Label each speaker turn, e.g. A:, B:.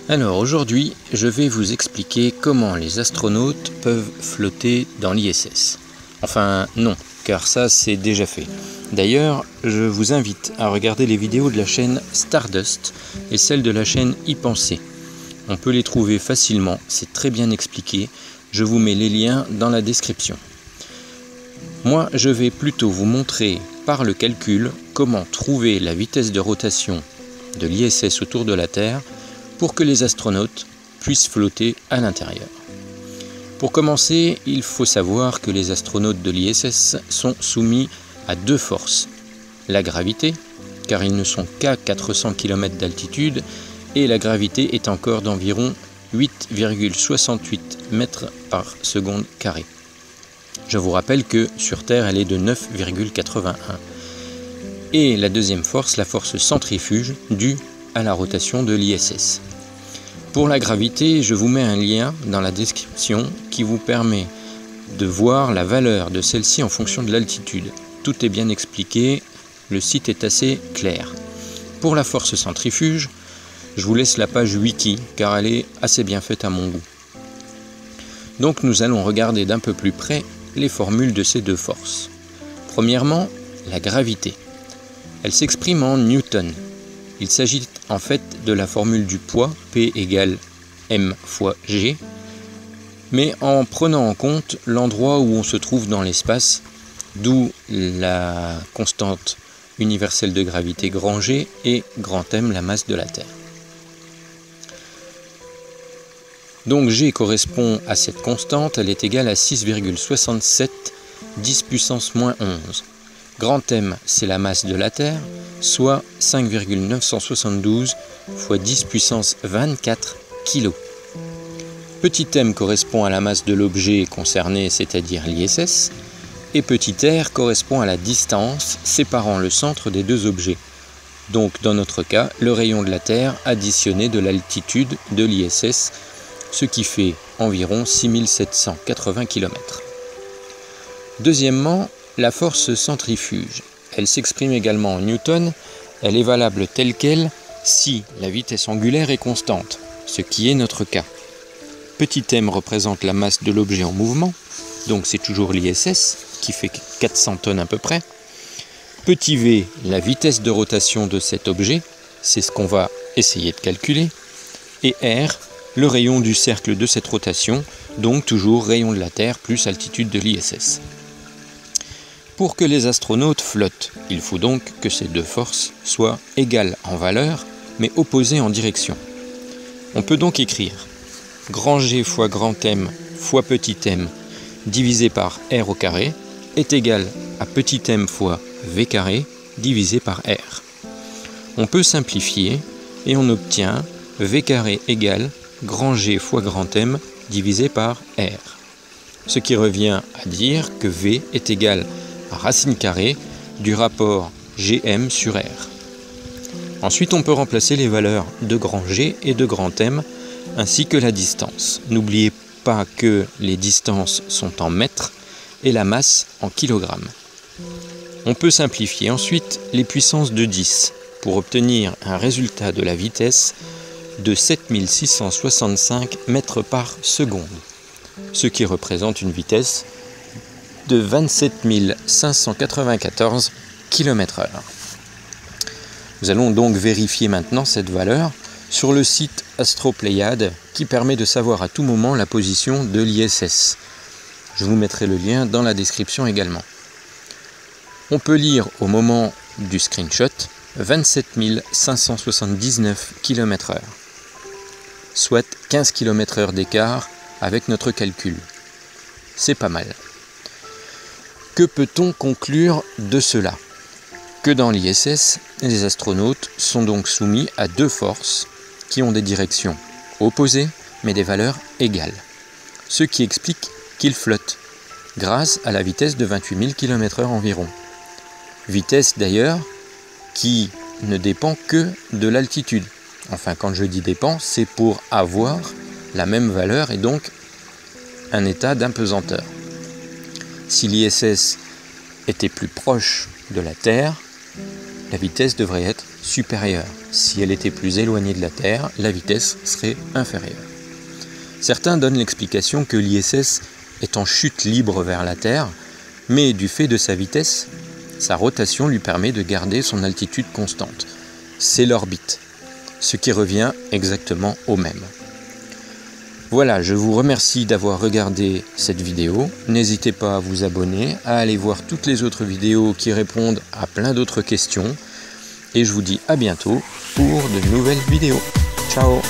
A: Alors aujourd'hui, je vais vous expliquer comment les astronautes peuvent flotter dans l'ISS. Enfin non, car ça c'est déjà fait. D'ailleurs, je vous invite à regarder les vidéos de la chaîne Stardust et celles de la chaîne YPenser. On peut les trouver facilement, c'est très bien expliqué. Je vous mets les liens dans la description. Moi, je vais plutôt vous montrer par le calcul comment trouver la vitesse de rotation de l'ISS autour de la Terre pour que les astronautes puissent flotter à l'intérieur. Pour commencer, il faut savoir que les astronautes de l'ISS sont soumis à deux forces. La gravité, car ils ne sont qu'à 400 km d'altitude, et la gravité est encore d'environ 8,68 mètres par seconde carrée. Je vous rappelle que sur Terre, elle est de 9,81. Et la deuxième force, la force centrifuge, due à la rotation de l'ISS. Pour la gravité, je vous mets un lien dans la description qui vous permet de voir la valeur de celle-ci en fonction de l'altitude. Tout est bien expliqué, le site est assez clair. Pour la force centrifuge, je vous laisse la page wiki car elle est assez bien faite à mon goût. Donc nous allons regarder d'un peu plus près les formules de ces deux forces. Premièrement, la gravité. Elle s'exprime en newton. Il s'agit en fait de la formule du poids, P égale m fois g, mais en prenant en compte l'endroit où on se trouve dans l'espace, d'où la constante universelle de gravité grand G et grand M, la masse de la Terre. Donc G correspond à cette constante, elle est égale à 6,67 10 puissance moins 11. Grand M, c'est la masse de la Terre, soit 5,972 fois 10 puissance 24 kg. Petit m correspond à la masse de l'objet concerné, c'est-à-dire l'ISS, et petit r correspond à la distance séparant le centre des deux objets. Donc dans notre cas, le rayon de la Terre additionné de l'altitude de l'ISS, ce qui fait environ 6780 km. Deuxièmement, la force centrifuge. Elle s'exprime également en newton, elle est valable telle qu'elle si la vitesse angulaire est constante, ce qui est notre cas. Petit m représente la masse de l'objet en mouvement, donc c'est toujours l'ISS, qui fait 400 tonnes à peu près. Petit v, la vitesse de rotation de cet objet, c'est ce qu'on va essayer de calculer. Et r, le rayon du cercle de cette rotation, donc toujours rayon de la Terre plus altitude de l'ISS. Pour que les astronautes flottent, il faut donc que ces deux forces soient égales en valeur, mais opposées en direction. On peut donc écrire grand G fois grand M fois petit m divisé par R au carré est égal à petit m fois V carré divisé par R. On peut simplifier et on obtient V carré égale grand G fois grand M divisé par R. Ce qui revient à dire que V est égal à racine carrée du rapport Gm sur R. Ensuite, on peut remplacer les valeurs de grand G et de grand M, ainsi que la distance. N'oubliez pas que les distances sont en mètres et la masse en kilogrammes. On peut simplifier ensuite les puissances de 10 pour obtenir un résultat de la vitesse de 7665 mètres par seconde, ce qui représente une vitesse de 27 594 km/h. Nous allons donc vérifier maintenant cette valeur sur le site Astropléiade qui permet de savoir à tout moment la position de l'ISS. Je vous mettrai le lien dans la description également. On peut lire au moment du screenshot 27 579 km/h, soit 15 km/h d'écart avec notre calcul. C'est pas mal. Que peut-on conclure de cela? Que dans l'ISS, les astronautes sont donc soumis à deux forces qui ont des directions opposées mais des valeurs égales. Ce qui explique qu'ils flottent grâce à la vitesse de 28 000 km/h environ. Vitesse d'ailleurs qui ne dépend que de l'altitude. Enfin, quand je dis dépend, c'est pour avoir la même valeur et donc un état d'apesanteur. Si l'ISS était plus proche de la Terre, la vitesse devrait être supérieure. Si elle était plus éloignée de la Terre, la vitesse serait inférieure. Certains donnent l'explication que l'ISS est en chute libre vers la Terre, mais du fait de sa vitesse, sa rotation lui permet de garder son altitude constante. C'est l'orbite, ce qui revient exactement au même. Voilà, je vous remercie d'avoir regardé cette vidéo. N'hésitez pas à vous abonner, à aller voir toutes les autres vidéos qui répondent à plein d'autres questions. Et je vous dis à bientôt pour de nouvelles vidéos. Ciao!